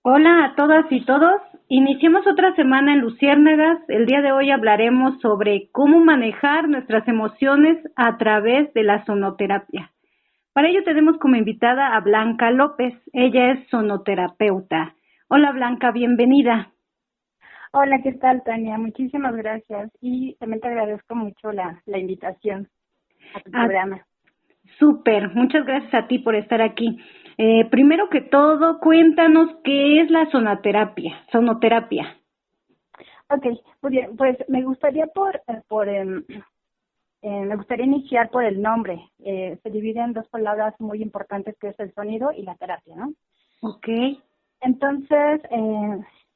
Hola a todas y todos. Iniciamos otra semana en Luciérnagas. El día de hoy hablaremos sobre cómo manejar nuestras emociones a través de la sonoterapia. Para ello tenemos como invitada a Blanca López. Ella es sonoterapeuta. Hola Blanca, bienvenida. Hola, ¿qué tal, Tania? Muchísimas gracias y también te agradezco mucho la invitación a tu Ah, programa. súper, muchas gracias a ti por estar aquí. Primero que todo, cuéntanos qué es la sonoterapia. Ok, muy bien, pues me gustaría me gustaría iniciar por el nombre. Se divide en dos palabras muy importantes que es el sonido y la terapia, ¿no? Ok. Entonces,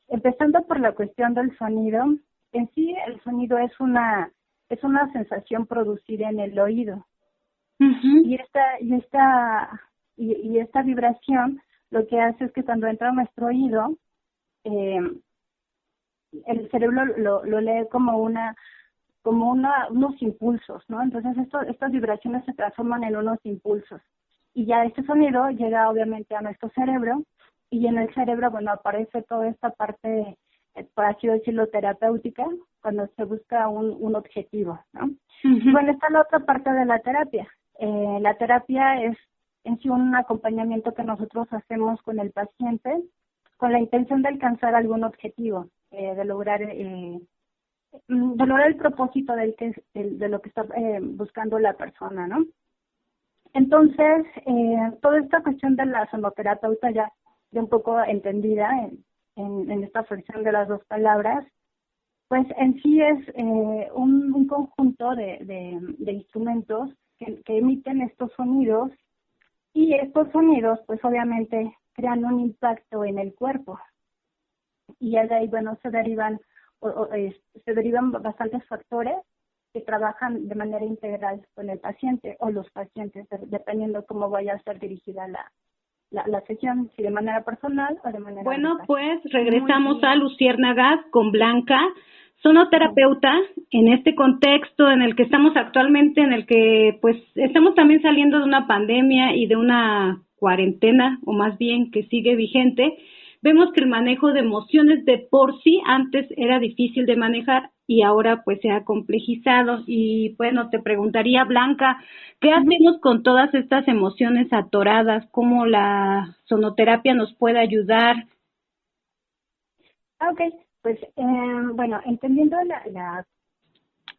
empezando por la cuestión del sonido, en sí el sonido es una sensación producida en el oído. Ujú. Y esta vibración lo que hace es que cuando entra a nuestro oído, eh, el cerebro lo lee unos impulsos, ¿no? Entonces estas vibraciones se transforman en unos impulsos. Y ya este sonido llega obviamente a nuestro cerebro, y en el cerebro, bueno, aparece toda esta parte, por así decirlo, terapéutica, cuando se busca un objetivo, ¿no? Y Ujú. bueno, está la otra parte de la terapia. La terapia es en sí un acompañamiento que nosotros hacemos con el paciente con la intención de alcanzar algún objetivo, de lograr el propósito de lo que está buscando la persona, ¿no? Entonces, toda esta cuestión de la sonoterapeuta ya un poco entendida en esta fricción de las dos palabras, pues en sí es un conjunto de instrumentos que emiten estos sonidos, y estos sonidos pues obviamente crean un impacto en el cuerpo, y ya de ahí, bueno, se derivan bastantes factores que trabajan de manera integral con el paciente o los pacientes, dependiendo cómo vaya a ser dirigida la sesión, si de manera personal o de manera Bueno, grupal. pues Muy regresamos a bien. Luciérnagas con Blanca, Ujú. sonoterapeuta, en este contexto en el que estamos actualmente, en el que pues estamos también saliendo de una pandemia y de una cuarentena, o más bien que sigue vigente. Vemos que el manejo de emociones de por sí antes era difícil de manejar y ahora pues se ha complejizado. Y bueno, te preguntaría, Blanca, ¿qué Ujú. hacemos con todas estas emociones atoradas? ¿Cómo la sonoterapia nos puede ayudar? Ah, ok, pues bueno, entendiendo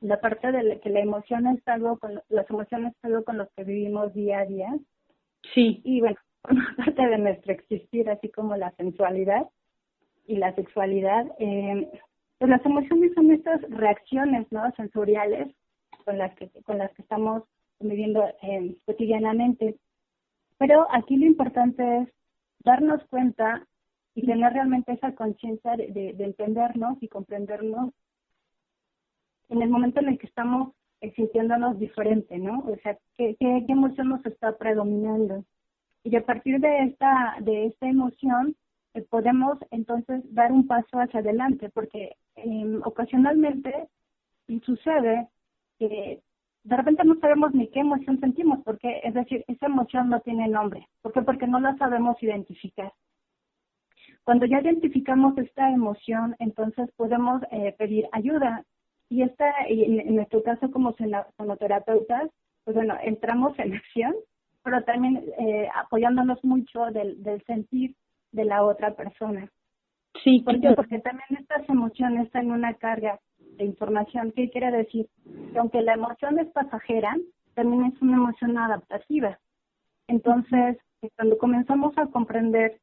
la parte que la emoción es algo las emociones es algo con los que vivimos día a día, Sí. y bueno, forma parte de nuestro existir, así como la sensualidad y la sexualidad. Pues las emociones son estas reacciones, ¿no?, sensoriales con las que estamos viviendo cotidianamente. Pero aquí lo importante es darnos cuenta y tener realmente esa conciencia de entendernos y comprendernos en el momento en el que estamos sintiéndonos diferente, ¿no? O sea, qué emoción nos está predominando. Y a partir de esta emoción, podemos entonces dar un paso hacia adelante, porque ocasionalmente sucede que de repente no sabemos ni qué emoción sentimos, porque es decir, esa emoción no tiene nombre. ¿Por qué? Porque no la sabemos identificar. Cuando ya identificamos esta emoción, entonces podemos pedir ayuda. Y en nuestro caso como sonoterapeutas, pues bueno, entramos en acción, pero también apoyándonos mucho del sentir de la otra persona. Sí, ¿Por qué? claro. Porque también estas emociones están en una carga de información. ¿Qué quiere decir? Que aunque la emoción es pasajera, también es una emoción adaptativa. Entonces, cuando comenzamos a comprender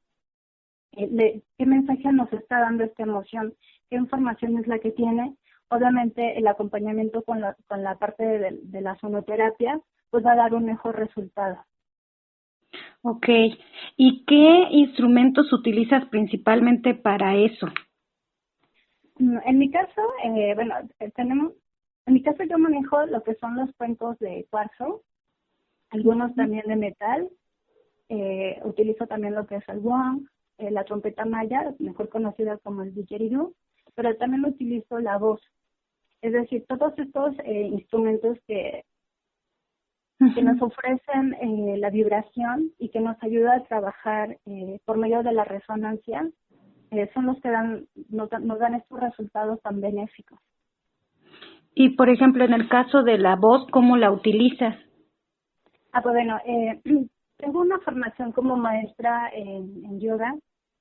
qué mensaje nos está dando esta emoción, qué información es la que tiene, obviamente el acompañamiento con la parte de la sonoterapia, pues va a dar un mejor resultado. Ok. ¿Y qué instrumentos utilizas principalmente para eso? En mi caso, bueno, en mi caso yo manejo lo que son los cuencos de cuarzo, algunos también de metal. Utilizo también lo que es el gong, la trompeta maya, mejor conocida como el didgeridoo, pero también utilizo la voz. Es decir, todos estos instrumentos que nos Ujú. ofrecen la vibración y que nos ayuda a trabajar por medio de la resonancia, son los que nos dan estos resultados tan benéficos. Y, por ejemplo, en el caso de la voz, ¿cómo la utilizas? Pues bueno, tengo una formación como maestra en yoga,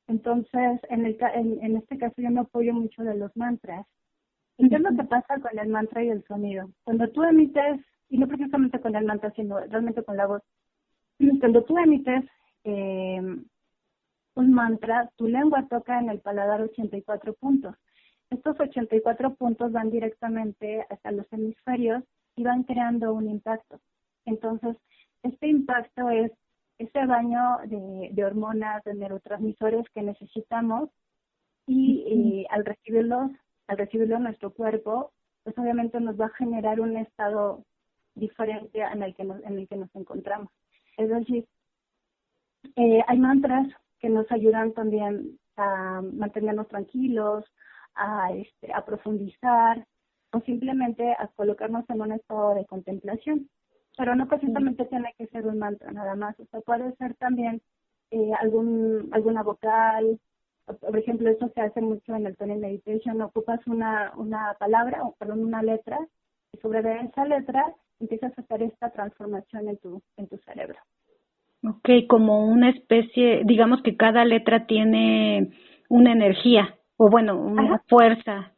entonces en este caso yo me apoyo mucho de los mantras. ¿Y qué es lo que pasa con el mantra y el sonido? Cuando tú emites, y no precisamente con el mantra, sino realmente con la voz, cuando tú emites un mantra, tu lengua toca en el paladar 84 puntos. Estos 84 puntos van directamente hacia los hemisferios y van creando un impacto. Entonces, este impacto es ese baño de hormonas, de neurotransmisores que necesitamos y al recibirlo en nuestro cuerpo, pues obviamente nos va a generar un estado diferente en el que nos encontramos. Es decir, hay mantras que nos ayudan también a mantenernos tranquilos, a profundizar o simplemente a colocarnos en un estado de contemplación. Pero no precisamente tiene que ser un mantra nada más, o sea, puede ser también alguna vocal. Por ejemplo, eso se hace mucho en el Tone Meditation, ocupas una palabra, una letra, y sobre esa letra empiezas a hacer esta transformación en tu cerebro. Ok, como una especie, digamos que cada letra tiene una energía, o bueno, una fuerza.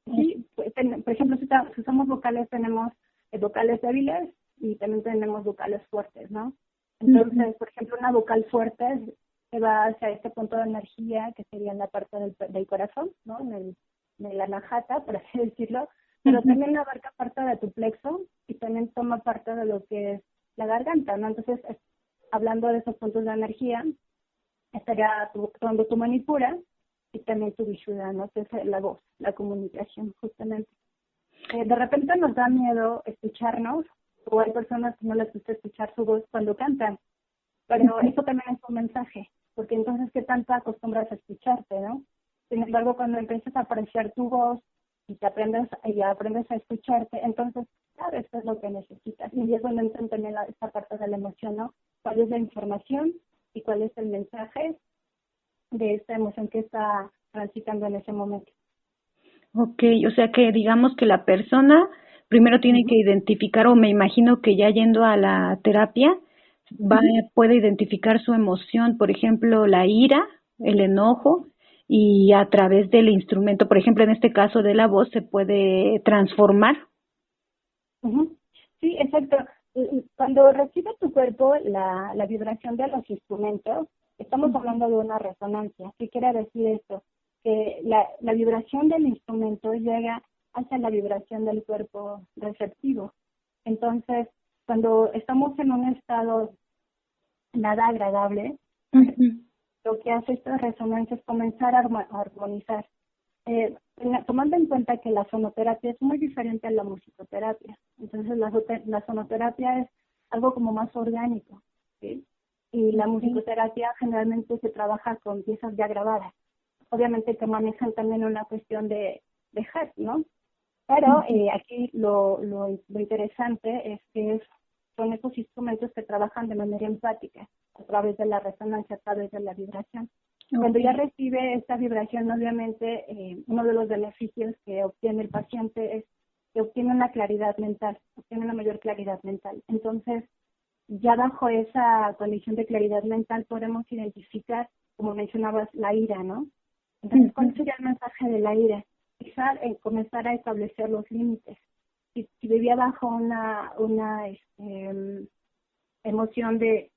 Sí, por ejemplo, si usamos vocales, tenemos vocales débiles y también tenemos vocales fuertes, ¿no? Entonces, por ejemplo, una vocal fuerte se va hacia este punto de energía que sería en la parte del corazón, ¿no? En la anahata, por así decirlo, pero también abarca parte de tu plexo y también toma parte de lo que es la garganta, ¿no? Entonces, hablando de esos puntos de energía, estaría cuando tu manipura y también tu vishuddha, ¿no? Que es la voz, la comunicación, justamente. De repente nos da miedo escucharnos, o hay personas que no les gusta escuchar su voz cuando cantan, pero eso también es un mensaje, porque entonces, ¿qué tanto acostumbras a escucharte, no? Sin embargo, cuando empiezas a apreciar tu voz y aprendes a escucharte, entonces sabes qué es lo que necesitas. Y es donde entra también esta parte de la emoción, ¿no? ¿Cuál es la información y cuál es el mensaje de esta emoción que está transitando en ese momento? Ok, o sea que digamos que la persona primero tiene que identificar, o me imagino que ya yendo a la terapia, puede identificar su emoción, por ejemplo, la ira, el enojo, y a través del instrumento, por ejemplo, en este caso de la voz, se puede transformar. Sí, exacto. Cuando recibe tu cuerpo la vibración de los instrumentos, estamos hablando de una resonancia. ¿Qué quiere decir esto? Que la vibración del instrumento llega hacia la vibración del cuerpo receptivo. Entonces, cuando estamos en un estado nada agradable, lo que hace esta resonancia es comenzar a armonizar. Tomando en cuenta que la sonoterapia es muy diferente a la musicoterapia. Entonces, la sonoterapia es algo como más orgánico, ¿sí? Y la musicoterapia generalmente se trabaja con piezas ya grabadas. Obviamente que manejan también una cuestión de hertz, ¿no? Pero aquí lo interesante es que son estos instrumentos que trabajan de manera empática, a través de la resonancia, a través de la vibración. Cuando ya recibe esta vibración, obviamente, uno de los beneficios que obtiene el paciente es que obtiene una claridad mental, obtiene una mayor claridad mental. Entonces, ya bajo esa condición de claridad mental podemos identificar, como mencionabas, la ira, ¿no? Entonces, ¿cuál sería el mensaje de la ira? Comenzar a establecer los límites. Si vivía bajo una emoción de,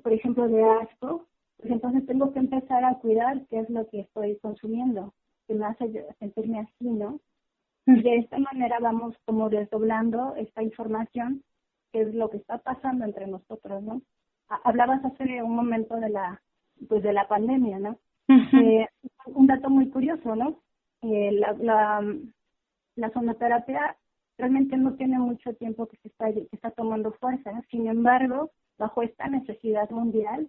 por ejemplo, de asco, pues entonces tengo que empezar a cuidar qué es lo que estoy consumiendo, que me hace sentirme así, ¿no? Y de esta manera vamos como desdoblando esta información, que es lo que está pasando entre nosotros, ¿no? Hablabas hace un momento de la pandemia, ¿no? Un dato muy curioso, ¿no? La sonoterapia realmente no tiene mucho tiempo que está tomando fuerza. Sin embargo, bajo esta necesidad mundial,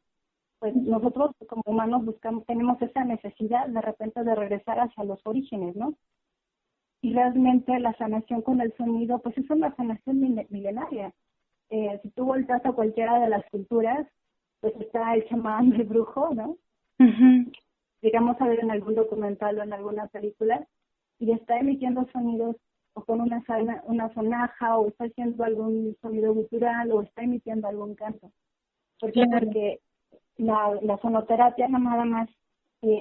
pues nosotros como humanos tenemos esa necesidad de repente de regresar hacia los orígenes, ¿no? Y realmente la sanación con el sonido, pues es una sanación milenaria. Si tú volteas a cualquiera de las culturas, pues está el chamán, el brujo, ¿no? llegamos a ver en algún documental o en alguna película, y está emitiendo sonidos o con una sonaja, o está haciendo algún sonido gutural, o está emitiendo algún canto. ¿Por qué? Claro. Porque la sonoterapia no nada más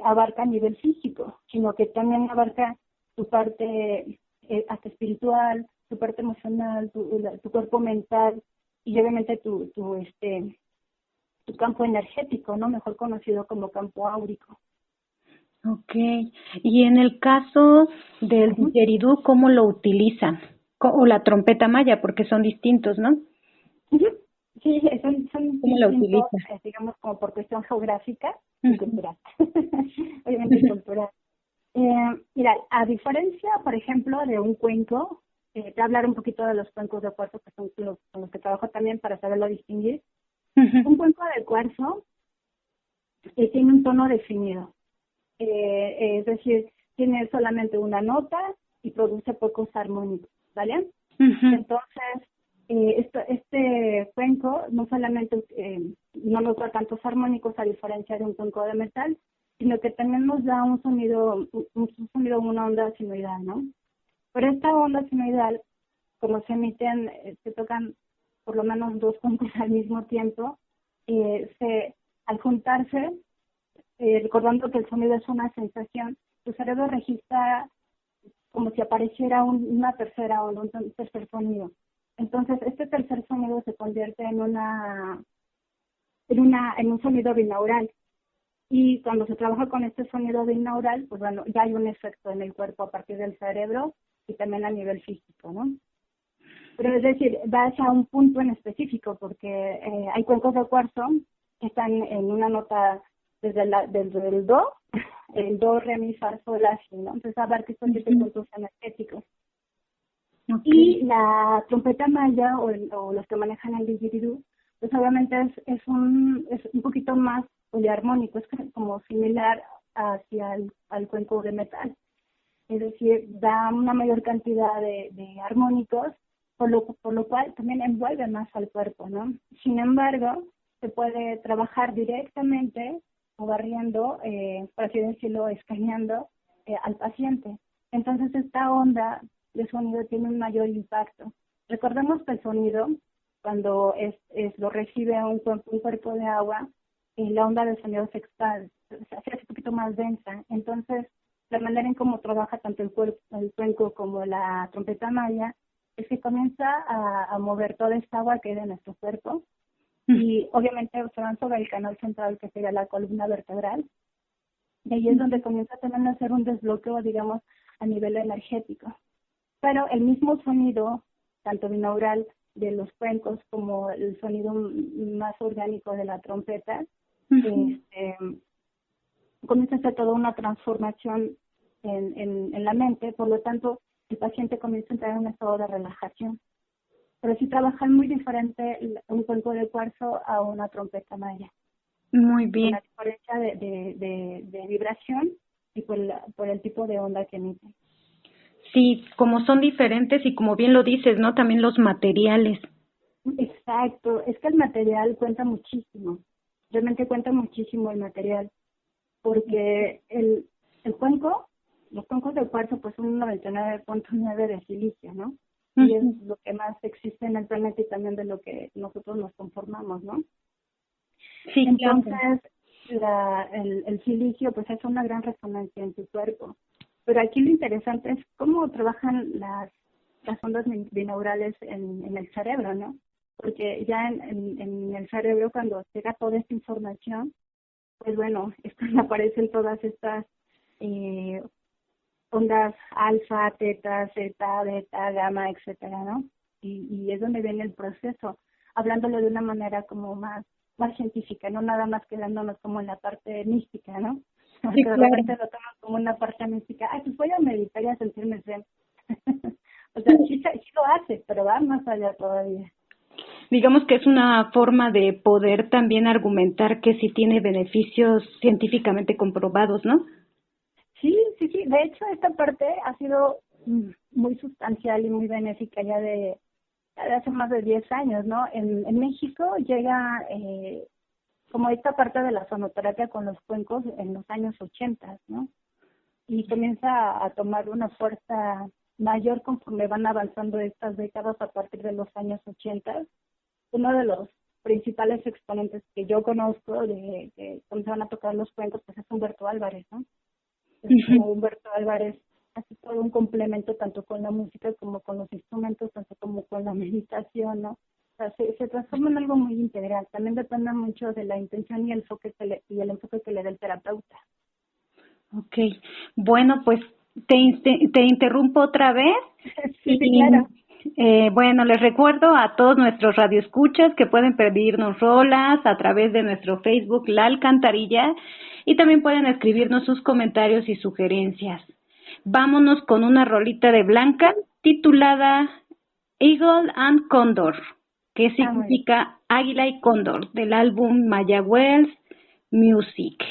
abarca a nivel físico, sino que también abarca tu parte hasta espiritual, tu parte emocional, tu cuerpo mental, y obviamente tu campo energético, ¿no? Mejor conocido como campo áurico. Okay. Y en el caso del Ujú. didgeridoo, ¿cómo lo utilizan? O la trompeta maya, porque son distintos, ¿no? Ujú. Sí, son ¿Cómo la distintos, utilizan? digamos, como por cuestión geográfica y Ujú. cultural. Obviamente y cultural. Mira, a diferencia, por ejemplo, de un cuenco, te voy a hablar un poquito de los cuencos de cuarzo, que son con los que trabajo también para saberlo distinguir. Ujú. Un cuenco de cuarzo tiene un tono definido. Es decir, tiene solamente una nota y produce pocos armónicos, ¿vale? Ujú. Entonces, este cuenco no solamente no nos da tantos armónicos a diferencia de un cuenco de metal, sino que también nos da un sonido, una onda sinoidal, ¿no? Pero esta onda sinoidal, como se emiten, se tocan por lo menos dos cuencos al mismo tiempo, al juntarse, recordando que el sonido es una sensación, tu cerebro registra como si apareciera una tercera onda, un tercer sonido. Entonces, este tercer sonido se convierte en un sonido binaural. Y cuando se trabaja con este sonido binaural, pues bueno, ya hay un efecto en el cuerpo a partir del cerebro y también a nivel físico, ¿no? Pero es decir, va hacia un punto en específico, porque hay cuencos de cuarzo que están en una nota desde el do, el do, re, mi, fa, sol, la, si, ¿no? Entonces abarca estos 7 Ujú. puntos energéticos. Okay. Y la trompeta maya o los que manejan el didgeridoo, pues obviamente es un poquito más poliarmónico, es como similar hacia al cuenco de metal. Es decir, da una mayor cantidad de armónicos, por lo cual también envuelve más al cuerpo, ¿no? Sin embargo, se puede trabajar directamente o barriendo, por así decirlo, escaneando al paciente. Entonces, esta onda de sonido tiene un mayor impacto. Recordemos que el sonido, cuando lo recibe un cuerpo de agua, la onda del sonido se expande, se hace un poquito más densa. Entonces, la manera en cómo trabaja tanto el cuenco como la trompeta maya es que comienza a mover toda esta agua que hay de nuestro cuerpo y obviamente se van sobre el canal central que sería la columna vertebral, y ahí es donde comienza también a hacer un desbloqueo, digamos, a nivel energético. Pero el mismo sonido, tanto binaural de los cuencos como el sonido más orgánico de la trompeta, Ujú. este, comienza a hacer toda una transformación en la mente, por lo tanto, el paciente comienza a entrar en un estado de relajación. Pero sí trabajan muy diferente un cuenco de cuarzo a una trompeta maya, Muy por bien. la diferencia de vibración y por el tipo de onda que emiten. Sí, como son diferentes y como bien lo dices, ¿no? También los materiales. Exacto, es que el material cuenta muchísimo, realmente cuenta muchísimo el material, porque el cuenco, los cuencos de cuarzo pues son un 99.9 de silicio, ¿no? Y es Ujú. lo que más existe en el planeta y también de lo que nosotros nos conformamos, ¿no? Sí, claro. Entonces, el silicio pues es una gran resonancia en tu cuerpo. Pero aquí lo interesante es cómo trabajan las ondas binaurales en el cerebro, ¿no? Porque ya en el cerebro cuando llega toda esta información, pues bueno, aparecen todas estas eh, ondas alfa, teta, zeta, beta, gamma, etcétera, ¿no? Y es donde viene el proceso, hablándolo de una manera como más científica, no nada más quedándonos como en la parte mística, ¿no? Sí, Porque de claro. repente lo toman como una parte mística, ay, pues voy a meditar y a sentirme zen. O sea, sí lo hace, pero va más allá todavía. Digamos que es una forma de poder también argumentar que sí tiene beneficios científicamente comprobados, ¿no? Sí, sí, sí. De hecho, esta parte ha sido muy sustancial y muy benéfica ya de hace más de 10 años, ¿no? En México llega como esta parte de la sonoterapia con los cuencos en los años 80, ¿no? Y comienza a tomar una fuerza mayor conforme van avanzando estas décadas a partir de los años 80. Uno de los principales exponentes que yo conozco de cómo se van a tocar los cuencos, pues es Humberto Álvarez, ¿no? Como Humberto Álvarez hace todo un complemento tanto con la música como con los instrumentos, tanto como con la meditación, ¿no? O sea, se transforma en algo muy integral. También depende mucho de la intención y el enfoque que le dé el terapeuta. Ok, bueno, pues te interrumpo otra vez. Sí, claro. Bueno, les recuerdo a todos nuestros radioescuchas que pueden pedirnos rolas a través de nuestro Facebook La Alcantarilla y también pueden escribirnos sus comentarios y sugerencias. Vámonos con una rolita de Blanca titulada Eagle and Condor, que significa águila y cóndor, del álbum Maya Wells Music.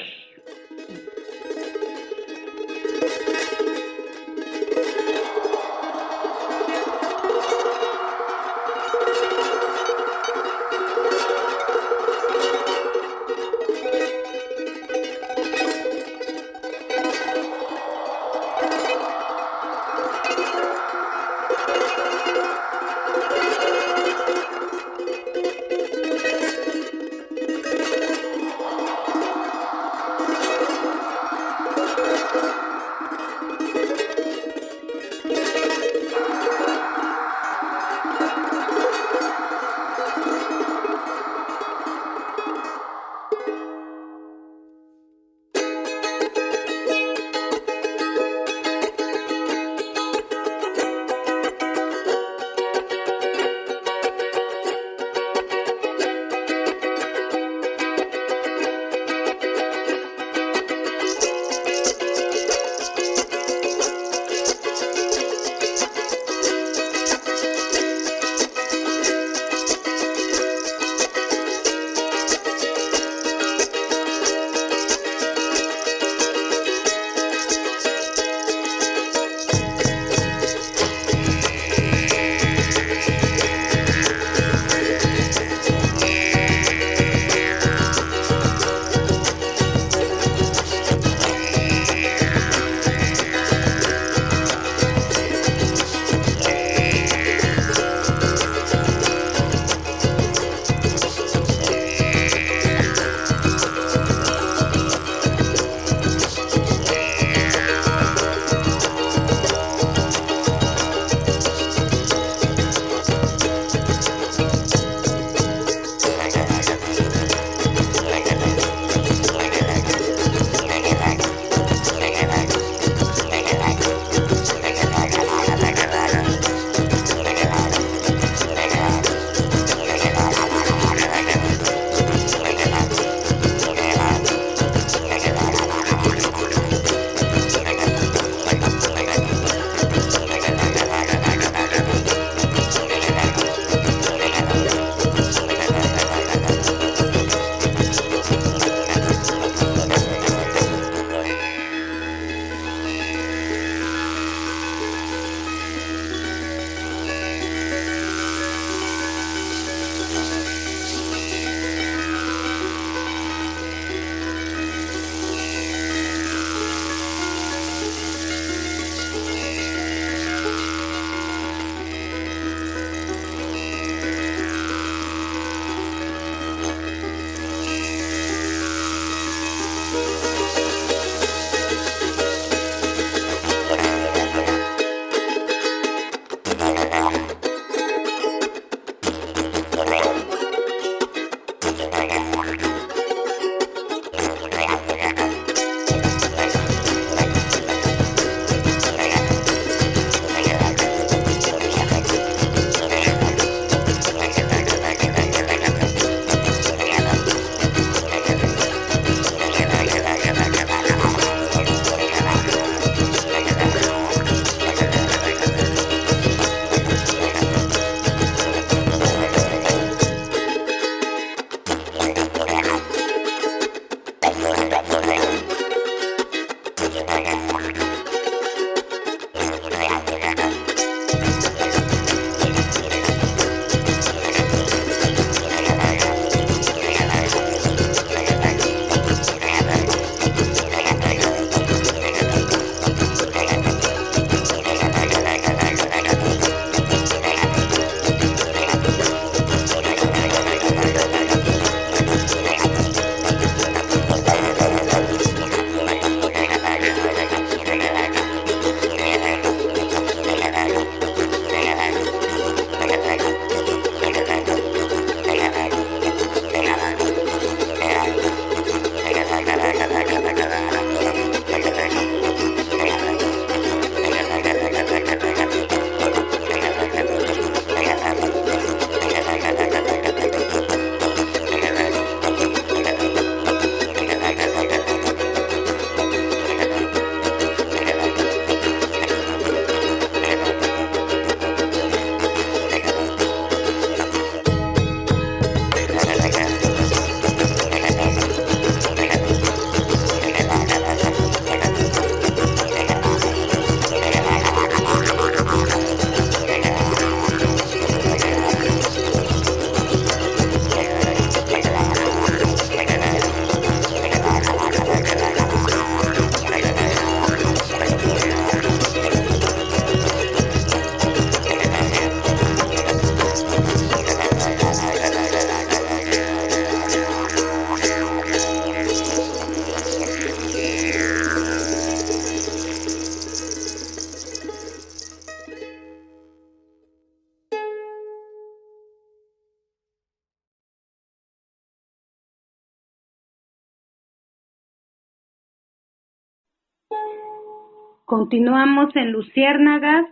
Continuamos en Luciérnagas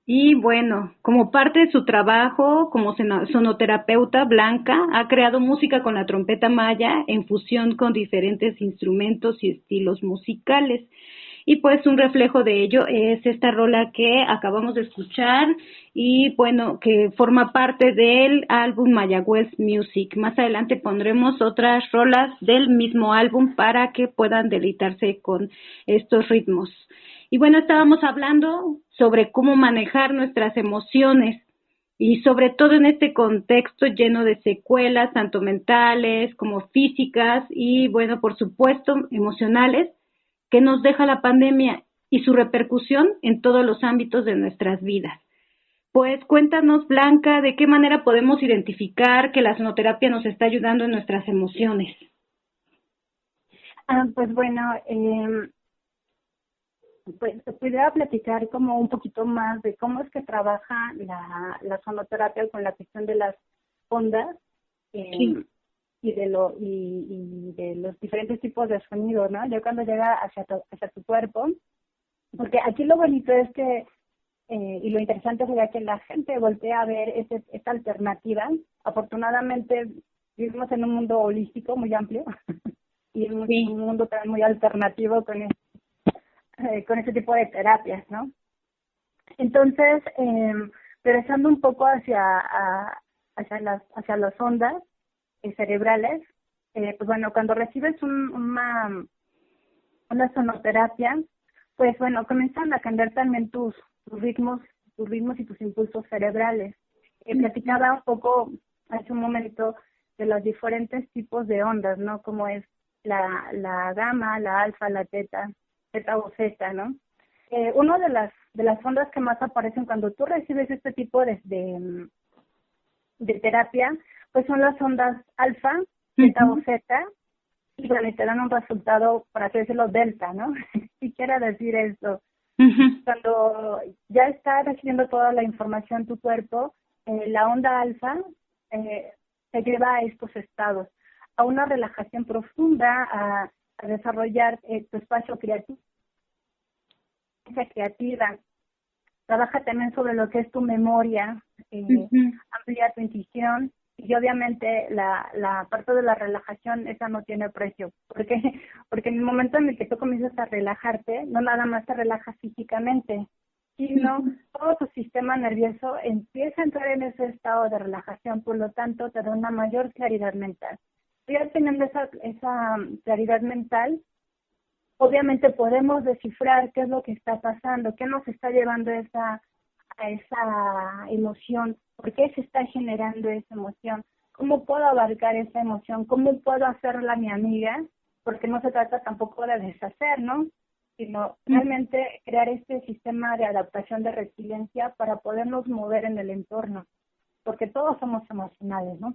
y bueno, como parte de su trabajo como sonoterapeuta, Blanca ha creado música con la trompeta maya en fusión con diferentes instrumentos y estilos musicales. Y pues un reflejo de ello es esta rola que acabamos de escuchar y bueno, que forma parte del álbum Mayagüez Music. Más adelante pondremos otras rolas del mismo álbum para que puedan deleitarse con estos ritmos. Y bueno, estábamos hablando sobre cómo manejar nuestras emociones y sobre todo en este contexto lleno de secuelas, tanto mentales como físicas y bueno, por supuesto, emocionales que nos deja la pandemia y su repercusión en todos los ámbitos de nuestras vidas. Pues cuéntanos, Blanca, de qué manera podemos identificar que la sonoterapia nos está ayudando en nuestras emociones. Pues bueno, pues pudiera platicar como un poquito más de cómo es que trabaja la sonoterapia con la cuestión de las ondas. Sí. Y de los diferentes tipos de sonido, ¿no? Ya cuando llega hacia tu cuerpo, porque aquí lo bonito es que, y lo interesante sería que la gente voltea a ver esta alternativa. Afortunadamente vivimos en un mundo holístico muy amplio y en un mundo también muy alternativo con ese tipo de terapias, ¿no? Entonces, regresando un poco hacia las ondas cerebrales, pues bueno, cuando recibes una sonoterapia, pues bueno, comienzan a cambiar también tus ritmos y tus impulsos cerebrales. Platicaba un poco hace un momento de los diferentes tipos de ondas, ¿no? Como es la gamma, la alfa, la teta o zeta, ¿no? Una de las ondas que más aparecen cuando tú recibes este tipo de terapia, pues son las ondas alfa, teta o zeta, y bueno, te dan un resultado, por así decirlo, delta, ¿no? ¿Qué quiere decir esto? Cuando ya está recibiendo toda la información tu cuerpo, la onda alfa te lleva a estos estados, a una relajación profunda, a desarrollar tu espacio creativo, creativa. Trabaja también sobre lo que es tu memoria, amplía tu intuición y obviamente la parte de la relajación esa no tiene precio, porque en el momento en el que tú comienzas a relajarte, no nada más te relajas físicamente, sino todo tu sistema nervioso empieza a entrar en ese estado de relajación, por lo tanto te da una mayor claridad mental. Y al teniendo esa claridad mental, obviamente podemos descifrar qué es lo que está pasando, qué nos está llevando a esa emoción, por qué se está generando esa emoción, cómo puedo abarcar esa emoción, cómo puedo hacerla mi amiga, porque no se trata tampoco de deshacer, ¿no? Sino realmente crear este sistema de adaptación de resiliencia para podernos mover en el entorno, porque todos somos emocionales, ¿no?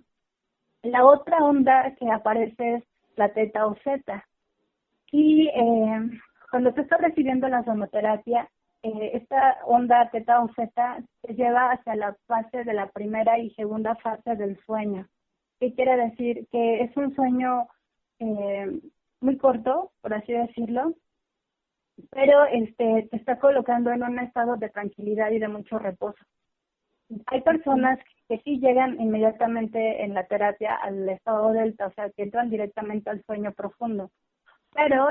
La otra onda que aparece es la teta o zeta. Y cuando tú estás recibiendo la sonoterapia, esta onda teta o zeta te lleva hacia la fase de la primera y segunda fase del sueño. ¿Qué quiere decir? Que es un sueño muy corto, por así decirlo, pero te está colocando en un estado de tranquilidad y de mucho reposo. Hay personas que sí llegan inmediatamente en la terapia al estado delta, o sea, que entran directamente al sueño profundo. Pero,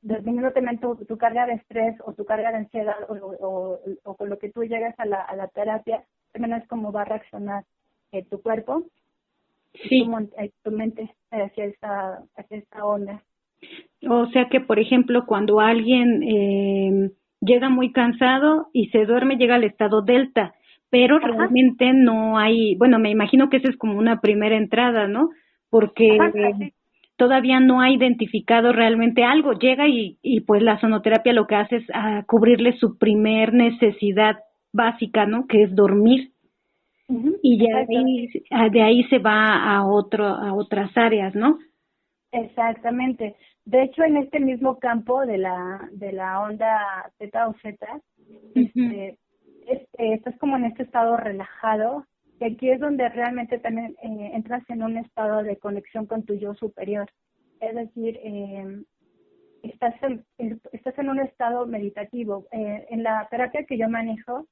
dependiendo también tu carga de estrés o tu carga de ansiedad o con lo que tú llegas a la terapia, también es como va a reaccionar tu cuerpo y tu mente hacia esta onda. O sea que, por ejemplo, cuando alguien llega muy cansado y se duerme, llega al estado delta, pero realmente no hay, bueno, me imagino que esa es como una primera entrada, ¿no? Porque todavía no ha identificado realmente algo, llega y pues la sonoterapia lo que hace es cubrirle su primer necesidad básica, ¿no? Que es dormir. Y ya de ahí se va a otras áreas, ¿no? Exactamente. De hecho, en este mismo campo de la onda teta o zeta, estás como en este estado relajado, y aquí es donde realmente también entras en un estado de conexión con tu yo superior. Es decir, estás en un estado meditativo. En la terapia que yo manejo,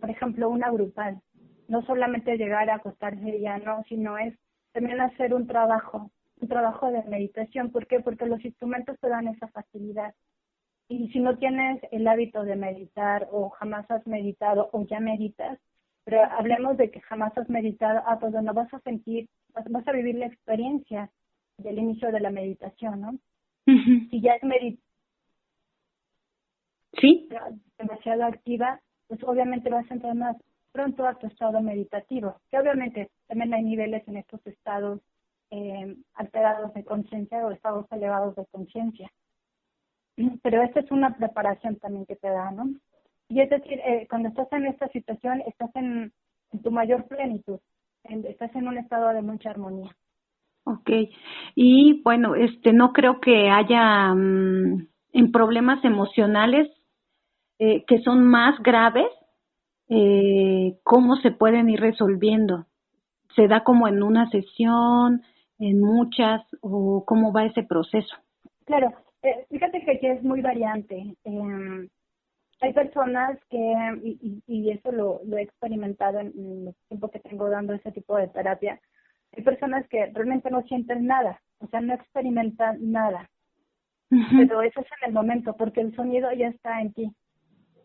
por ejemplo, una grupal, no solamente llegar a acostarse y ya no, sino es también hacer un trabajo de meditación. ¿Por qué? Porque los instrumentos te dan esa facilidad. Y si no tienes el hábito de meditar o jamás has meditado o ya meditas, pero hablemos de que jamás has meditado, pues no vas a sentir, vas a vivir la experiencia del inicio de la meditación, ¿no? Ujú. Si ya es meditación Sí. demasiado activa, pues obviamente vas a entrar más pronto a tu estado meditativo, que obviamente también hay niveles en estos estados alterados de conciencia o estados elevados de conciencia. Pero esta es una preparación también que te da, ¿no? Y es decir, cuando estás en esta situación, estás en tu mayor plenitud, estás en un estado de mucha armonía. Okay. Y bueno, no creo que haya en problemas emocionales que son más graves, ¿cómo se pueden ir resolviendo? ¿Se da como en una sesión, en muchas, o cómo va ese proceso? Claro, fíjate que aquí es muy variante. Hay personas que, y eso lo he experimentado en el tiempo que tengo dando ese tipo de terapia, hay personas que realmente no sienten nada, o sea, no experimentan nada, Uh-huh. pero eso es en el momento, porque el sonido ya está en ti.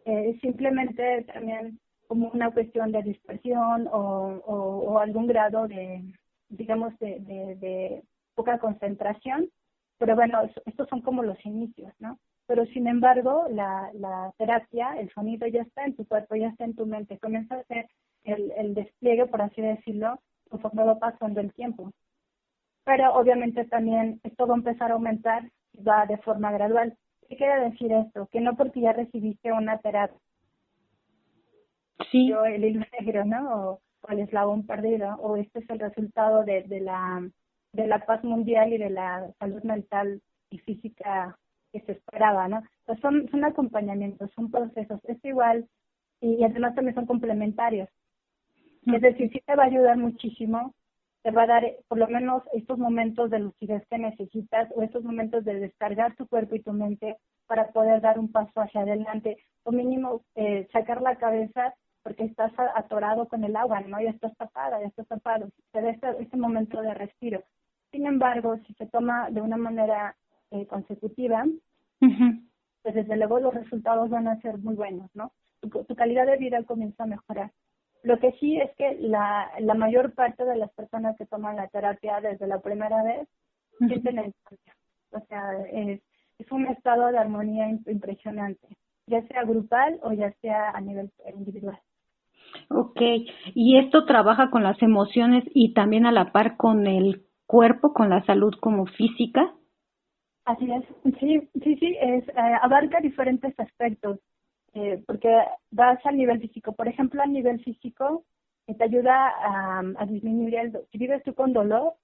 Es simplemente también como una cuestión de dispersión o algún grado de, digamos, de poca concentración, pero bueno, estos son como los inicios, ¿no? Pero sin embargo, la terapia, el sonido ya está en tu cuerpo, ya está en tu mente, comienza a hacer el despliegue, por así decirlo, conforme va pasando el tiempo. Pero obviamente también esto va a empezar a aumentar y va de forma gradual. ¿Qué quiere decir esto? Que no porque ya recibiste una terapia, Sí. el hilo negro, ¿no? O el eslabón perdido, o este es el resultado de la paz mundial y de la salud mental y física que se esperaba, ¿no? Pues son acompañamientos, son procesos, es igual, y además también son complementarios. Es decir, sí te va a ayudar muchísimo, te va a dar por lo menos estos momentos de lucidez que necesitas o estos momentos de descargar tu cuerpo y tu mente para poder dar un paso hacia adelante o mínimo sacar la cabeza porque estás atorado con el agua, ¿no? Ya estás tapada, ya estás tapado. Te da este momento de respiro. Sin embargo, si se toma de una manera consecutiva, Uh-huh. pues desde luego los resultados van a ser muy buenos, ¿no? Tu calidad de vida comienza a mejorar. Lo que sí es que la mayor parte de las personas que toman la terapia desde la primera vez sienten el cambio. O sea, es un estado de armonía impresionante, ya sea grupal o ya sea a nivel individual. Okay. ¿Y esto trabaja con las emociones y también a la par con el cuerpo, con la salud como física? Así es, sí, abarca diferentes aspectos, porque vas al nivel físico. Por ejemplo, a nivel físico, te ayuda a disminuir si vives tú con dolor,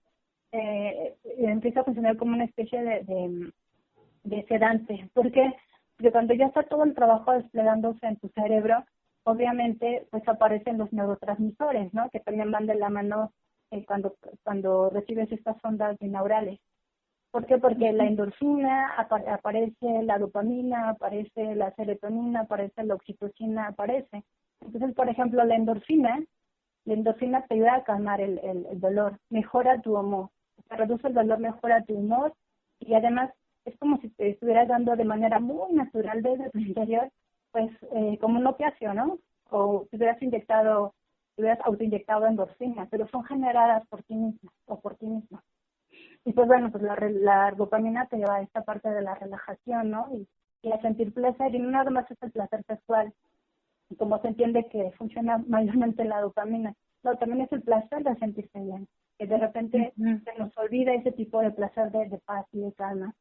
empieza a funcionar como una especie de sedante. ¿Por qué? Porque cuando ya está todo el trabajo desplegándose en tu cerebro, obviamente, pues aparecen los neurotransmisores, ¿no? Que también van de la mano cuando recibes estas ondas binaurales. ¿Por qué? Porque la endorfina, aparece la dopamina, aparece la serotonina, aparece la oxitocina, aparece. Entonces, por ejemplo, la endorfina te ayuda a calmar el dolor, mejora tu humor, te reduce el dolor, mejora tu humor y además es como si te estuvieras dando de manera muy natural desde tu interior, pues como un opiáceo, ¿no? O te hubieras autoinyectado endorfina, pero son generadas por ti misma o por ti mismo. Y pues bueno, pues la dopamina te lleva a esta parte de la relajación, ¿no? Y a sentir placer, y no nada más es el placer sexual, como se entiende que funciona mayormente la dopamina. No, también es el placer de sentirse bien, que de repente se nos olvida ese tipo de placer de paz y de calma.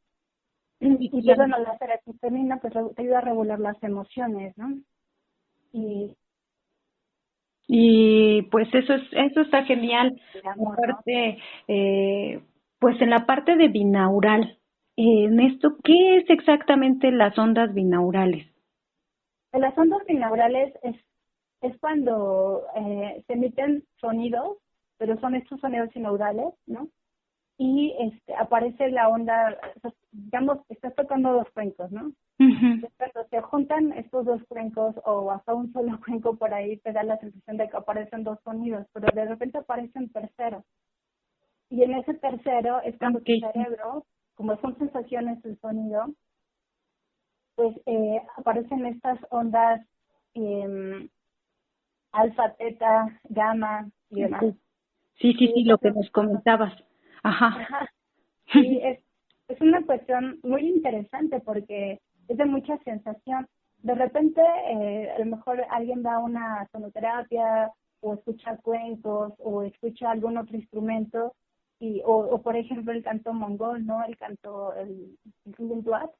Y pues bueno, la serotonina pues te ayuda a regular las emociones, ¿no? Y pues eso está genial. El amor, ¿no? Aparte, pues en la parte de binaural, en esto, ¿qué es exactamente las ondas binaurales? En las ondas binaurales es cuando se emiten sonidos, pero son estos sonidos inaudales, ¿no? y aparece la onda, pues, digamos, estás tocando dos cuencos, ¿no? Ujú. Entonces, cuando se juntan estos dos cuencos o hasta un solo cuenco por ahí, te da la sensación de que aparecen dos sonidos, pero de repente aparece un tercero. Y en ese tercero es cuando Ok, tu sí. cerebro, como son sensaciones del sonido, pues aparecen estas ondas eh, alfa, teta, gamma y demás. Ok. Sí, sí, sí, Y lo que eso, nos comentabas. Ajá. ajá, sí, es una cuestión muy interesante porque es de mucha sensación. De repente, a lo mejor alguien da una sonoterapia o escucha cuencos o escucha algún otro instrumento o por ejemplo el canto mongol, ¿no? El Duat,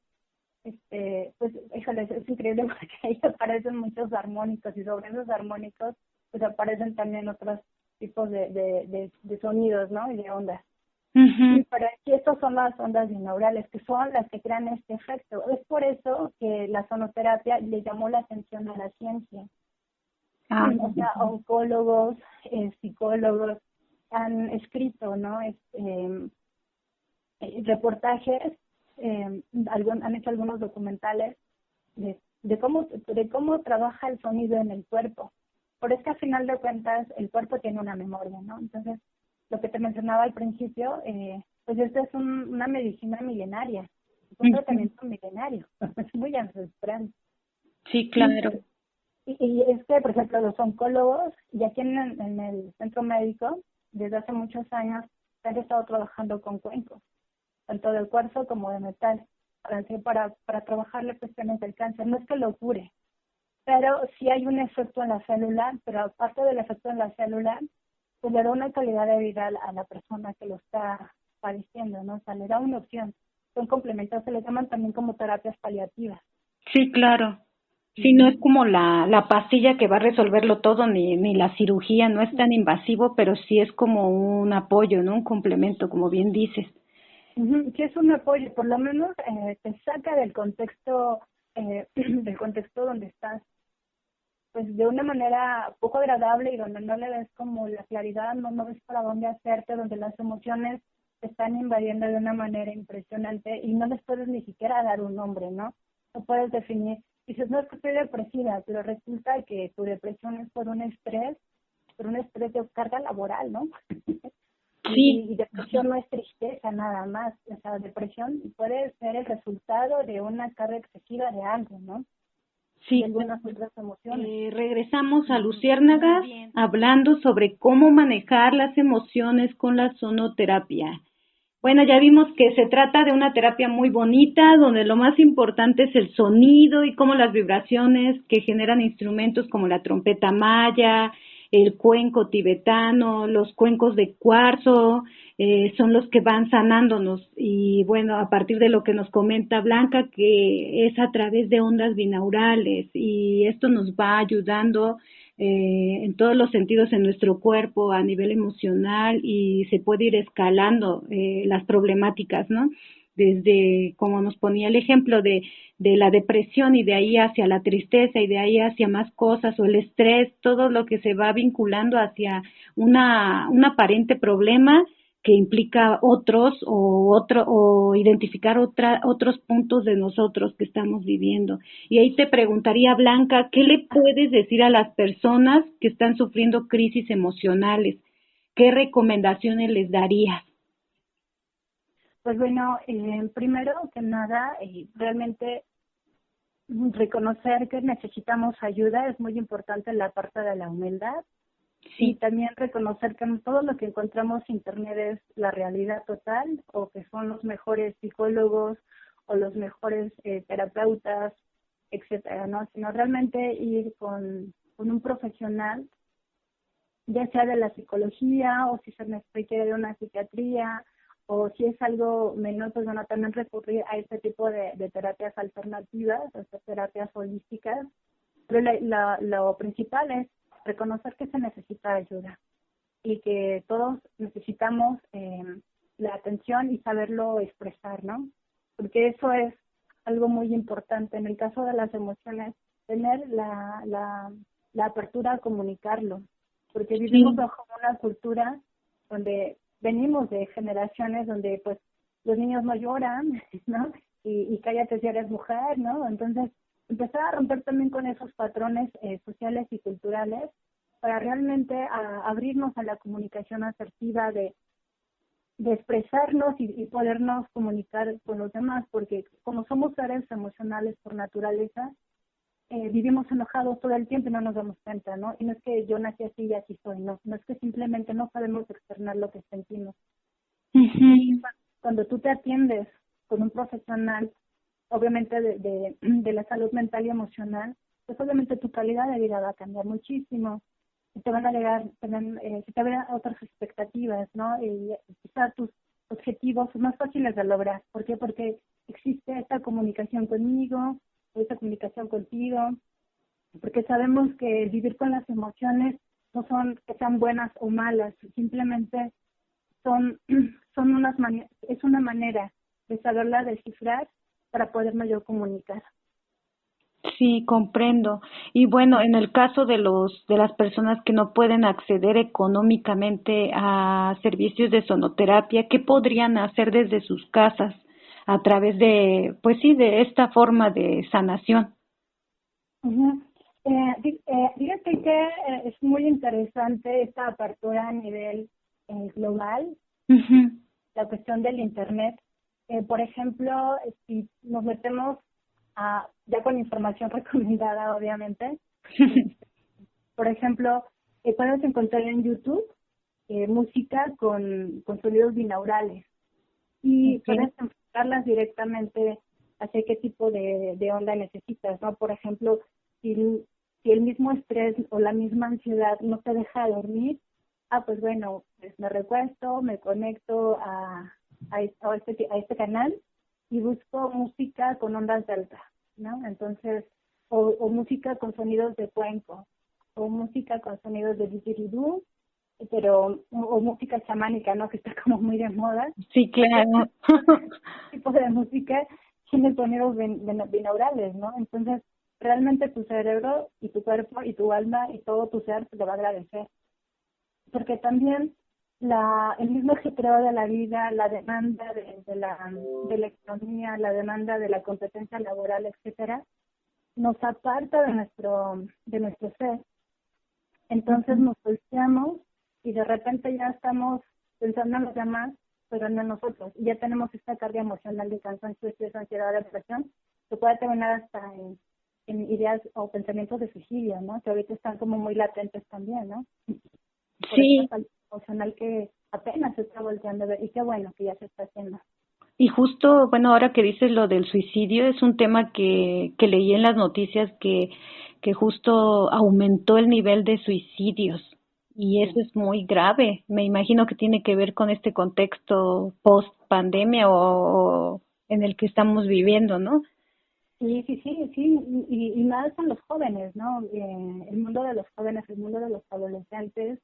pues, híjole, es increíble porque ahí aparecen muchos armónicos y sobre esos armónicos pues aparecen también otros tipos de sonidos, ¿no? Y de ondas. Ujú. Y para aquí estas son las ondas binaurales, que son las que crean este efecto. Es por eso que la sonoterapia le llamó la atención a la ciencia. Ah, O sea, oncólogos, psicólogos han escrito, ¿no? Reportajes, han hecho algunos documentales de cómo trabaja el sonido en el cuerpo. Por es que al final de cuentas el cuerpo tiene una memoria, ¿no? Entonces, lo que te mencionaba al principio, pues esta es una medicina milenaria, es un ujú. tratamiento milenario, es muy ancestral. Sí, Y, claro. y es que, por ejemplo, los oncólogos, y aquí en el centro médico, desde hace muchos años, han estado trabajando con cuencos tanto de cuarzo como de metal, para trabajar las cuestiones del cáncer. No es que lo cure, pero sí hay un efecto en la célula, pero aparte del efecto en la célula, pues le da una calidad de vida a la persona que lo está padeciendo, ¿no? O sea, le da una opción. Son complementos, se les llaman también como terapias paliativas. Sí, claro. Sí, no es Ujú. como la pastilla que va a resolverlo todo, ni la cirugía, no es tan invasivo, pero sí es como un apoyo, ¿no? Un complemento, como bien dices. Ujú, sí es un apoyo, por lo menos te saca del contexto, del contexto donde estás, pues de una manera poco agradable y donde no le ves como la claridad, no ves para dónde hacerte, donde las emociones te están invadiendo de una manera impresionante y no les puedes ni siquiera dar un nombre, ¿no? No puedes definir. Dices, no, es que estoy depresiva, pero resulta que tu depresión es por un estrés de carga laboral, ¿no? Sí, Y depresión no es tristeza nada más, o sea, depresión puede ser el resultado de una carga excesiva de algo, ¿no? De sí. algunas otras emociones. Regresamos a Muy Luciérnagas bien. hablando sobre cómo manejar las emociones con la sonoterapia. Bueno, ya vimos que se trata de una terapia muy bonita, donde lo más importante es el sonido y cómo las vibraciones que generan instrumentos como la trompeta maya, el cuenco tibetano, los cuencos de cuarzo, son los que van sanándonos. Y bueno, a partir de lo que nos comenta Blanca, que es a través de ondas binaurales y esto nos va ayudando en todos los sentidos en nuestro cuerpo, a nivel emocional y se puede ir escalando las problemáticas, ¿no? Desde, como nos ponía el ejemplo de la depresión y de ahí hacia la tristeza y de ahí hacia más cosas o el estrés, todo lo que se va vinculando hacia un aparente problema que implica o identificar otros puntos de nosotros que estamos viviendo. Y ahí te preguntaría, Blanca, ¿qué le puedes decir a las personas que están sufriendo crisis emocionales? ¿Qué recomendaciones les darías? Pues bueno, primero que nada, realmente reconocer que necesitamos ayuda es muy importante en la parte de la humildad y Sí, también reconocer que no todo lo que encontramos en Internet es la realidad total o que son los mejores psicólogos o los mejores terapeutas, etcétera, ¿no? Sino realmente ir con un profesional, ya sea de la psicología o si se nos requiere de una psiquiatría o si es algo menor, pues bueno, también recurrir a este tipo de terapias alternativas, estas terapias holísticas. Pero lo principal es reconocer que se necesita ayuda y que todos necesitamos la atención y saberlo expresar, ¿no? Porque eso es algo muy importante. En el caso de las emociones, tener la apertura a comunicarlo, porque vivimos sí, bajo una cultura donde venimos de generaciones donde pues los niños no lloran, ¿no? Y cállate si eres mujer, ¿no? Entonces, empezar a romper también con esos patrones sociales y culturales para realmente abrirnos a la comunicación asertiva de expresarnos y podernos comunicar con los demás, porque como somos seres emocionales por naturaleza, vivimos enojados todo el tiempo y no nos damos cuenta, ¿no? Y no es que yo nací así y así soy, no es que simplemente no sabemos externar lo que sentimos. Y cuando tú te atiendes con un profesional, obviamente de la salud mental y emocional, pues obviamente tu calidad de vida va a cambiar muchísimo. Y te van a llegar, se te abren otras expectativas, ¿no? Y quizá tus objetivos son más fáciles de lograr. ¿Por qué? Porque existe esta comunicación conmigo, esta comunicación contigo, porque sabemos que vivir con las emociones no son que sean buenas o malas, simplemente es una manera de saberla descifrar para poderme yo comunicar. Sí, comprendo. Y bueno, en el caso de las personas que no pueden acceder económicamente a servicios de sonoterapia, ¿qué podrían hacer desde sus casas a través de, pues sí, de esta forma de sanación? Uh-huh. Fíjate que es muy interesante esta apertura a nivel global, Uh-huh. la cuestión del Internet. Por ejemplo, si nos metemos ya con información recomendada, obviamente, por ejemplo, puedes encontrar en YouTube música con sonidos binaurales y puedes enfocarlas directamente hacia qué tipo de onda necesitas, ¿no? Por ejemplo, si el mismo estrés o la misma ansiedad no te deja dormir, pues bueno, pues me recuesto, me conecto a este canal y busco música con ondas delta, ¿no? Entonces, o música con sonidos de cuenco, o música con sonidos de didgeridoo, pero o música chamánica, ¿no? Que está como muy de moda. Sí, claro. Tipo de música tiene sonidos binaurales, ¿no? Entonces, realmente tu cerebro y tu cuerpo y tu alma y todo tu ser te lo va a agradecer. Porque también el mismo ajetreo de la vida, la demanda de la economía, la demanda de la competencia laboral, etcétera, nos aparta de nuestro ser. Entonces nos volteamos y de repente ya estamos pensando en los demás, pero no en nosotros. Y ya tenemos esta carga emocional de cansancio, estrés, ansiedad, depresión, que puede terminar hasta en ideas o pensamientos de suicidio, ¿no? Que ahorita están como muy latentes también, ¿no? Por Sí. esta falta emocional que apenas se está volteando a ver. Y qué bueno que ya se está haciendo. Y justo, bueno, ahora que dices lo del suicidio, es un tema que leí en las noticias que justo aumentó el nivel de suicidios y eso es muy grave. Me imagino que tiene que ver con este contexto post pandemia o en el que estamos viviendo, ¿no? Sí, y más en los jóvenes, ¿no? El mundo de los jóvenes, el mundo de los adolescentes,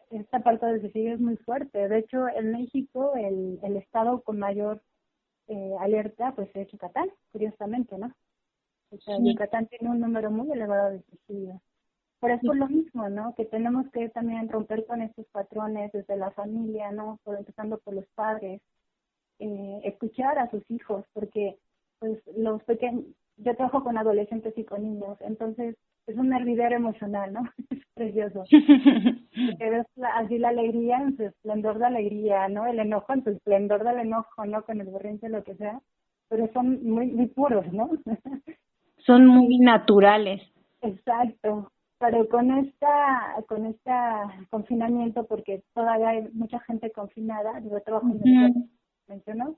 esta parte del suicidio es muy fuerte. De hecho, en México, el estado con mayor alerta, pues es Yucatán, curiosamente, ¿no? O sea, sí. Yucatán tiene un número muy elevado de suicidios. Pero es por lo mismo, ¿no? Que tenemos que también romper con estos patrones desde la familia, ¿no? Empezando por los padres, escuchar a sus hijos, porque pues los pequeños, yo trabajo con adolescentes y con niños, entonces es un hervidero emocional, ¿no? Es precioso. Porque ves así la alegría en su esplendor de alegría, ¿no? El enojo en su esplendor del enojo, ¿no? Con el berrinche, lo que sea, pero son muy, muy puros, ¿no? Son muy naturales. Exacto. Pero con esta confinamiento, porque todavía hay mucha gente confinada, yo trabajo en mencionó,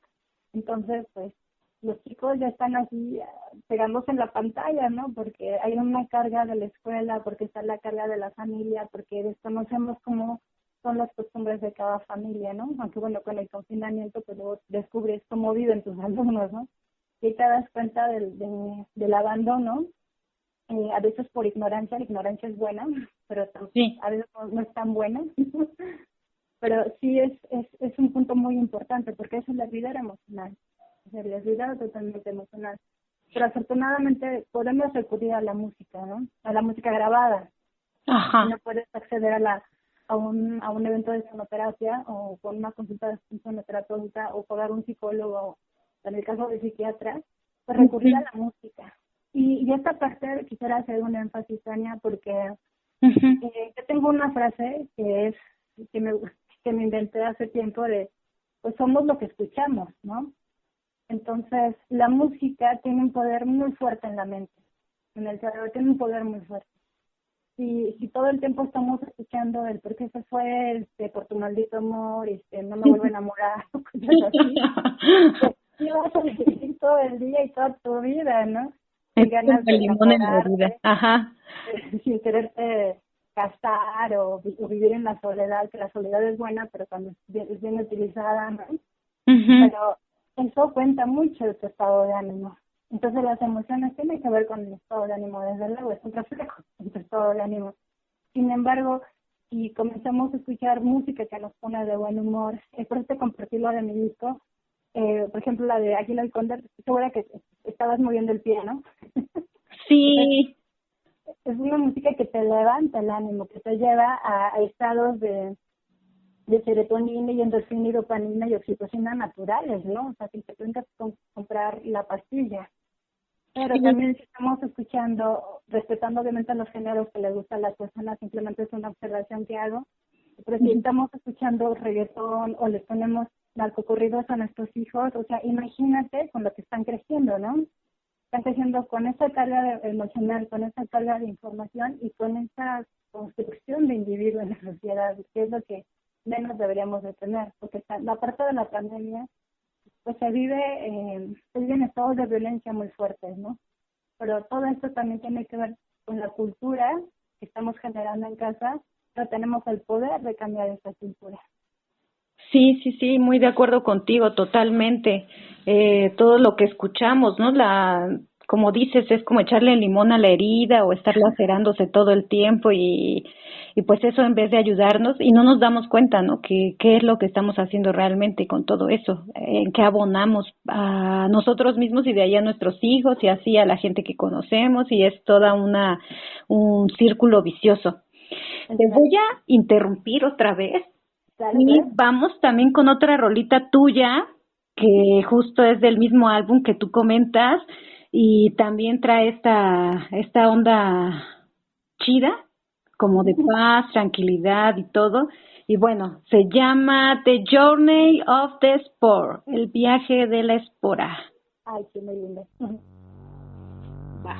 entonces pues los chicos ya están así pegándose en la pantalla, ¿no? Porque hay una carga de la escuela, porque está la carga de la familia, porque desconocemos cómo son las costumbres de cada familia, ¿no? Aunque bueno, con el confinamiento pues luego descubres cómo viven tus alumnos, ¿no? Y te das cuenta del abandono, a veces por ignorancia. La ignorancia es buena, pero sí, a veces no es tan buena. Pero sí es un punto muy importante, porque eso es la vida emocional. La vida totalmente emocional. Pero afortunadamente podemos recurrir a la música, ¿no? A la música grabada. Ajá. No puedes acceder a a un evento de sonoterapia o con una consulta de sonoterapeuta o pagar un psicólogo, en el caso de psiquiatra, pues recurrir a la música. Y esta parte quisiera hacer un énfasis, Tania, porque yo tengo una frase que me inventé hace tiempo de, pues somos lo que escuchamos, ¿no? Entonces, la música tiene un poder muy fuerte en la mente, en el cerebro, tiene un poder muy fuerte. Si todo el tiempo estamos escuchando el por qué se fue, por tu maldito amor, no me vuelvo a enamorar, cosas así, sí vas a vivir todo el día y toda tu vida, ¿no? Sin ganas de enamorarte, sin quererte casar o vivir en la soledad, que la soledad es buena, pero cuando es bien utilizada, ¿no? Pero eso cuenta mucho de tu estado de ánimo. Entonces las emociones tienen que ver con el estado de ánimo, desde luego, es un reflejo de tu estado de ánimo. Sin embargo, si comenzamos a escuchar música que nos pone de buen humor, por eso te compartí lo de mi disco, por ejemplo la de Águila y Cóndor, segura que estabas moviendo el pie, ¿no? Sí. Es una música que te levanta el ánimo, que te lleva a estados de serotonina y endorfina y dopamina y oxitocina naturales, ¿no? O sea, sin que tengas que comprar la pastilla. Pero también si estamos escuchando, respetando obviamente los géneros que les gustan a las personas, simplemente es una observación que hago, pero si estamos escuchando reggaetón o les ponemos narcocorridos a nuestros hijos, o sea, imagínate con lo que están creciendo, ¿no? Están creciendo con esa carga emocional, con esa carga de información y con esa construcción de individuo en la sociedad, que es lo que menos deberíamos de tener, porque la parte de la pandemia, pues se vive en estados de violencia muy fuertes, ¿no? Pero todo esto también tiene que ver con la cultura que estamos generando en casa, pero tenemos el poder de cambiar esa cultura. Sí, muy de acuerdo contigo, totalmente. Todo lo que escuchamos, ¿no? Como dices, es como echarle limón a la herida o estar lacerándose todo el tiempo y pues eso en vez de ayudarnos y no nos damos cuenta, ¿no? ¿Qué es lo que estamos haciendo realmente con todo eso? ¿En qué abonamos a nosotros mismos y de ahí a nuestros hijos y así a la gente que conocemos y es toda un círculo vicioso. Te voy a interrumpir otra vez. Y vamos también con otra rolita tuya, que justo es del mismo álbum que tú comentas, y también trae esta onda chida, como de paz, tranquilidad y todo. Y bueno, se llama The Journey of the Spore, el viaje de la espora. Ay, qué muy lindo. Va.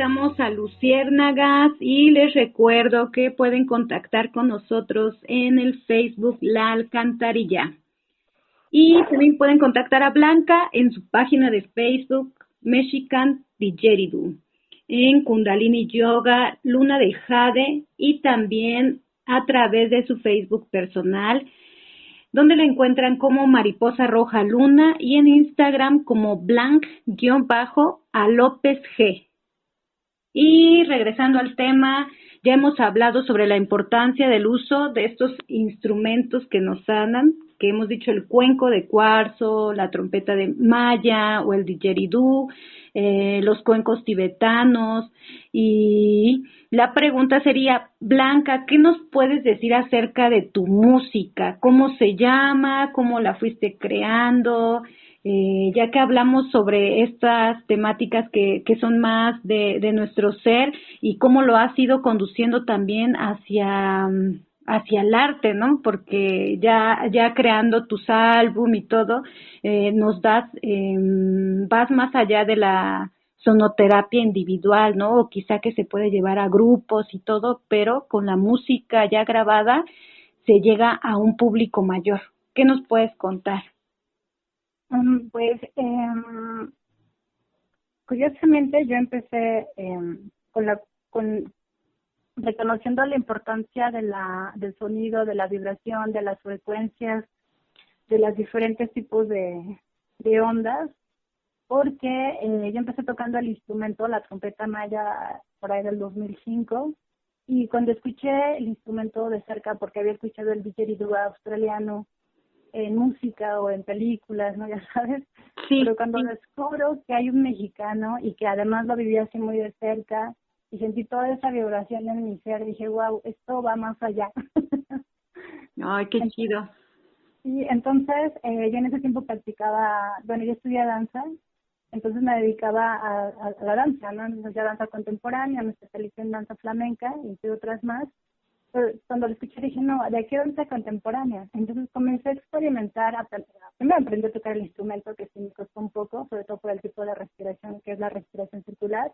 invitamos a Luciérnagas y les recuerdo que pueden contactar con nosotros en el Facebook La Alcantarilla. Y también pueden contactar a Blanca en su página de Facebook Mexican Didgeridoo, en Kundalini Yoga, Luna de Jade y también a través de su Facebook personal, donde la encuentran como Mariposa Roja Luna y en Instagram como Blanc-a López G. Y regresando al tema, ya hemos hablado sobre la importancia del uso de estos instrumentos que nos sanan, que hemos dicho el cuenco de cuarzo, la trompeta de maya o el didgeridoo, los cuencos tibetanos. Y la pregunta sería, Blanca, ¿qué nos puedes decir acerca de tu música? ¿Cómo se llama? ¿Cómo la fuiste creando? Ya que hablamos sobre estas temáticas que son más de nuestro ser y cómo lo has ido conduciendo también hacia el arte, ¿no? Porque ya creando tus álbum y todo, nos vas más allá de la sonoterapia individual, ¿no? O quizá que se puede llevar a grupos y todo, pero con la música ya grabada se llega a un público mayor. ¿Qué nos puedes contar? Pues curiosamente yo empecé con reconociendo la importancia del sonido, de la vibración, de las frecuencias, de los diferentes tipos de ondas, porque yo empecé tocando el instrumento, la trompeta maya, por ahí del 2005, y cuando escuché el instrumento de cerca, porque había escuchado el didgeridoo australiano en música o en películas, ¿no? Ya sabes. Sí. Pero cuando descubro que hay un mexicano y que además lo viví así muy de cerca y sentí toda esa vibración en mi ser, dije, wow, esto va más allá. Ay, qué chido. Y entonces yo en ese tiempo practicaba, bueno, yo estudié danza, entonces me dedicaba a la danza, ¿no? Entonces hacía danza contemporánea, me especialicé en danza flamenca y hice otras más. Pero cuando lo escuché dije, no, de aquí danza contemporánea. Entonces comencé a experimentar, primero aprendí a tocar el instrumento, que sí me costó un poco, sobre todo por el tipo de respiración, que es la respiración circular.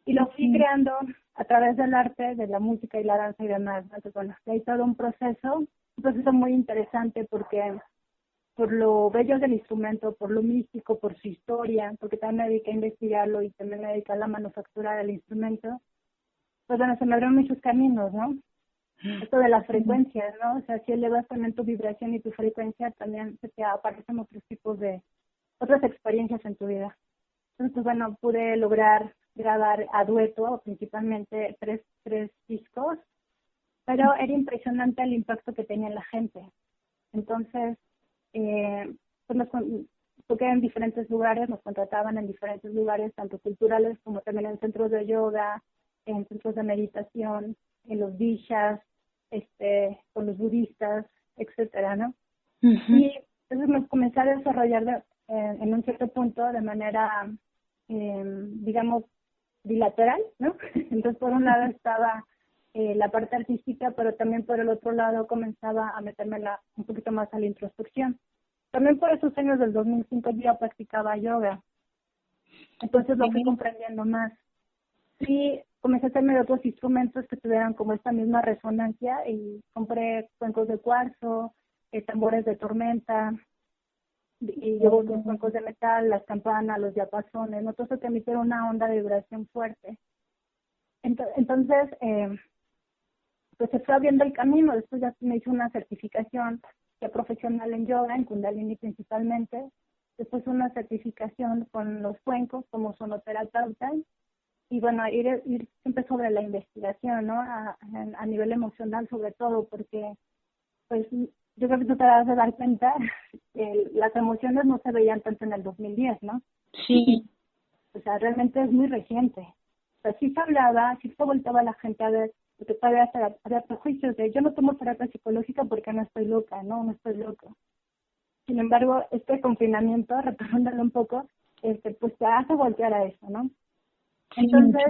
Y lo fui creando a través del arte, de la música y la danza y demás. Entonces, bueno, hay todo un proceso muy interesante porque por lo bello del instrumento, por lo místico, por su historia, porque también me dediqué a investigarlo y también me dediqué a la manufactura del instrumento. Pues bueno, se me abrieron muchos caminos, ¿no? Esto de las frecuencias, ¿no? O sea, si elevas también tu vibración y tu frecuencia, también se te aparecen otros tipos de, otras experiencias en tu vida. Entonces, pues bueno, pude lograr grabar a dueto, principalmente tres discos, pero era impresionante el impacto que tenía en la gente. Entonces, pues toqué en diferentes lugares, nos contrataban en diferentes lugares, tanto culturales como también en centros de yoga, en centros de meditación, en los dishas, con los budistas, etcétera, ¿no? Y entonces me comencé a desarrollar en un cierto punto de manera, digamos, bilateral, ¿no? Entonces, por un lado estaba la parte artística, pero también por el otro lado comenzaba a meterme un poquito más a la introspección. También por esos años del 2005 yo ya practicaba yoga. Entonces lo fui comprendiendo más. Y comencé a hacerme de otros instrumentos que tuvieran como esta misma resonancia y compré cuencos de cuarzo, tambores de tormenta, y luego los cuencos de metal, las campanas, los diapasones, ¿no? Todo eso que emitieron una onda de vibración fuerte. Entonces, pues se fue abriendo el camino. Después ya me hice una certificación ya profesional en yoga, en Kundalini principalmente. Después una certificación con los cuencos como sonoterapeuta. Y bueno, ir siempre sobre la investigación, ¿no? A nivel emocional sobre todo, porque pues yo creo que tú te vas a dar cuenta que las emociones no se veían tanto en el 2010, ¿no? Sí. O sea, realmente es muy reciente. O sea, sí se hablaba, sí se volteaba la gente a ver, porque todavía había prejuicios de yo no tomo terapia psicológica porque no estoy loca, no estoy loco. Sin embargo, este confinamiento, retomándolo un poco, pues te hace voltear a eso, ¿no? Entonces,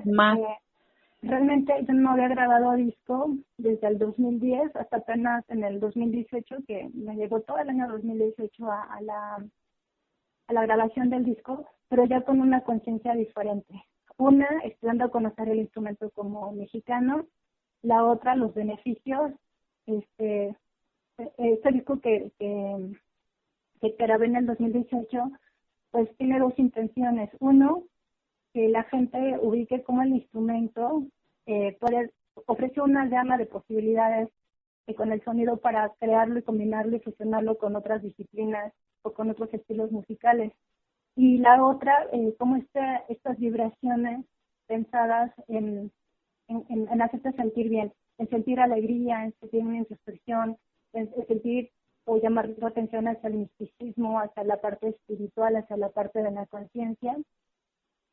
realmente yo no había grabado disco desde el 2010 hasta apenas en el 2018, que me llegó todo el año 2018 a la grabación del disco, pero ya con una conciencia diferente. Una, estoy dando a conocer el instrumento como mexicano. La otra, los beneficios. Este disco que grabé en el 2018, pues tiene dos intenciones. Uno, que la gente ubique cómo el instrumento ofrece una gama de posibilidades con el sonido para crearlo y combinarlo y fusionarlo con otras disciplinas o con otros estilos musicales. Y la otra, cómo estas vibraciones pensadas en hacerte sentir bien, en sentir alegría, en sentir una introspección, en sentir o llamar tu atención hacia el misticismo, hacia la parte espiritual, hacia la parte de la conciencia.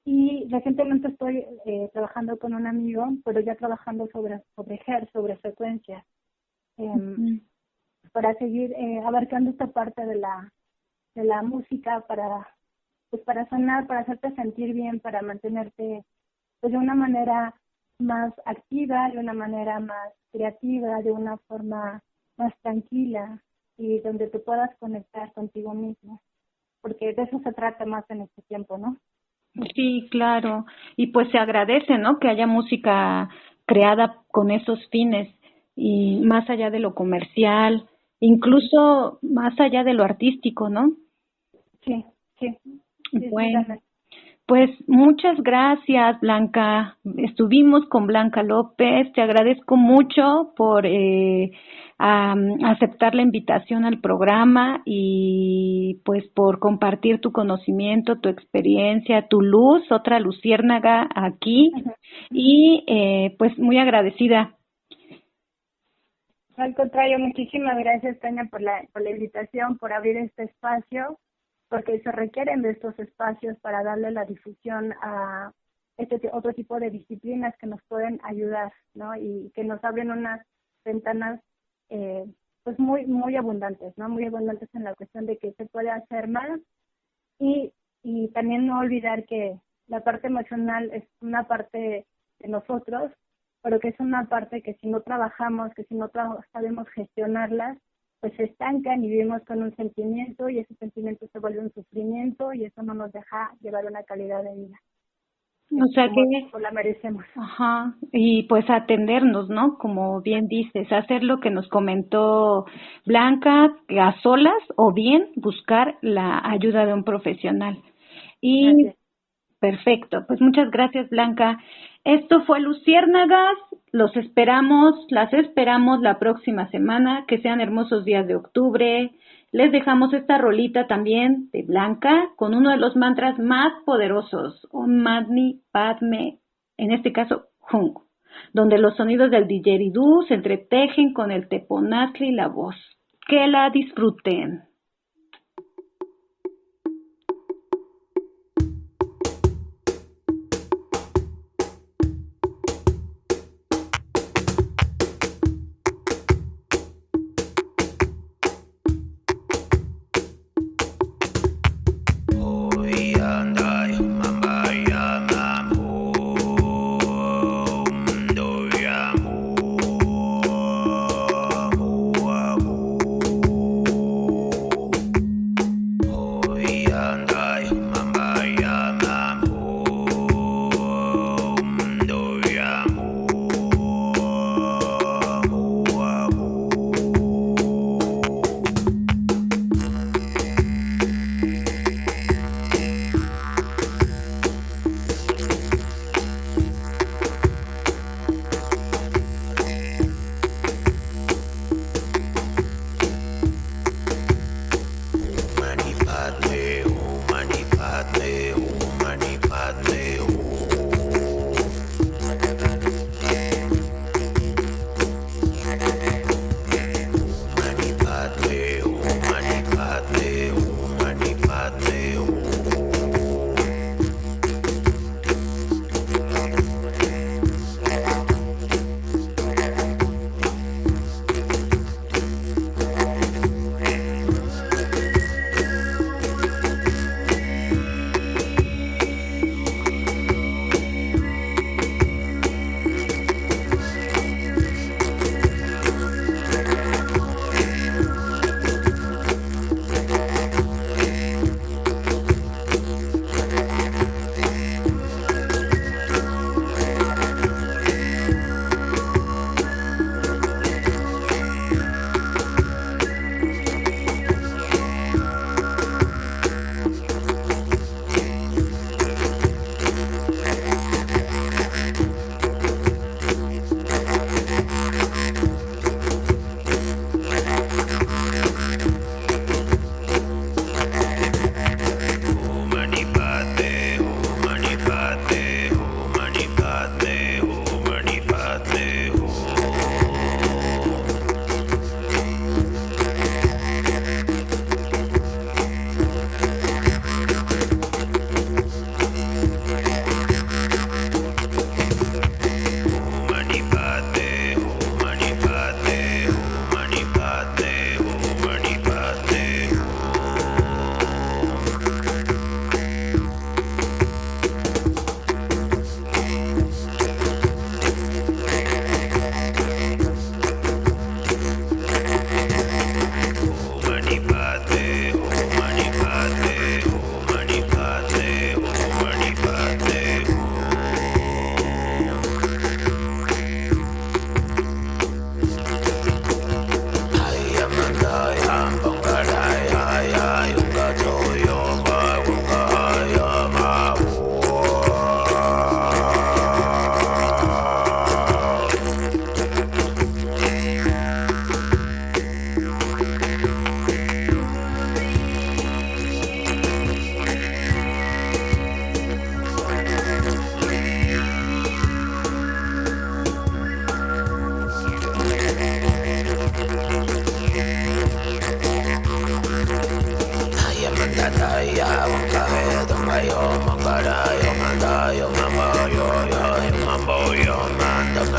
Y recientemente estoy trabajando con un amigo, pero ya trabajando sobre hertz, sobre frecuencias, para seguir abarcando esta parte de la música, para sanar, para hacerte sentir bien, para mantenerte pues de una manera más activa, de una manera más creativa, de una forma más tranquila y donde te puedas conectar contigo mismo, porque de eso se trata más en este tiempo, ¿no? Sí, claro. Y pues se agradece, ¿no? Que haya música creada con esos fines y más allá de lo comercial, incluso más allá de lo artístico, ¿no? Sí, sí. Bueno, pues muchas gracias, Blanca. Estuvimos con Blanca López. Te agradezco mucho por aceptar la invitación al programa y pues por compartir tu conocimiento, tu experiencia, tu luz, otra luciérnaga aquí. Y pues muy agradecida. Al contrario, muchísimas gracias, Tania, por la invitación, por abrir este espacio, porque se requieren de estos espacios para darle la difusión a otro tipo de disciplinas que nos pueden ayudar, ¿no? Y que nos abren unas ventanas pues muy abundantes, ¿no? Muy abundantes en la cuestión de que se puede hacer más y también no olvidar que la parte emocional es una parte de nosotros, pero que es una parte que si no trabajamos, que si no sabemos gestionarlas, pues se estancan y vivimos con un sentimiento y ese sentimiento se vuelve un sufrimiento y eso no nos deja llevar una calidad de vida. O sea que la merecemos. Ajá, y pues atendernos, ¿no? Como bien dices, hacer lo que nos comentó Blanca, a solas o bien buscar la ayuda de un profesional. Y Gracias. Perfecto, pues muchas gracias, Blanca. Esto fue Luciérnagas, las esperamos la próxima semana, que sean hermosos días de octubre. Les dejamos esta rolita también de Blanca con uno de los mantras más poderosos, Om Mani Padme, en este caso Hum, donde los sonidos del didgeridoo se entretejen con el teponazli y la voz. Que la disfruten. Cuando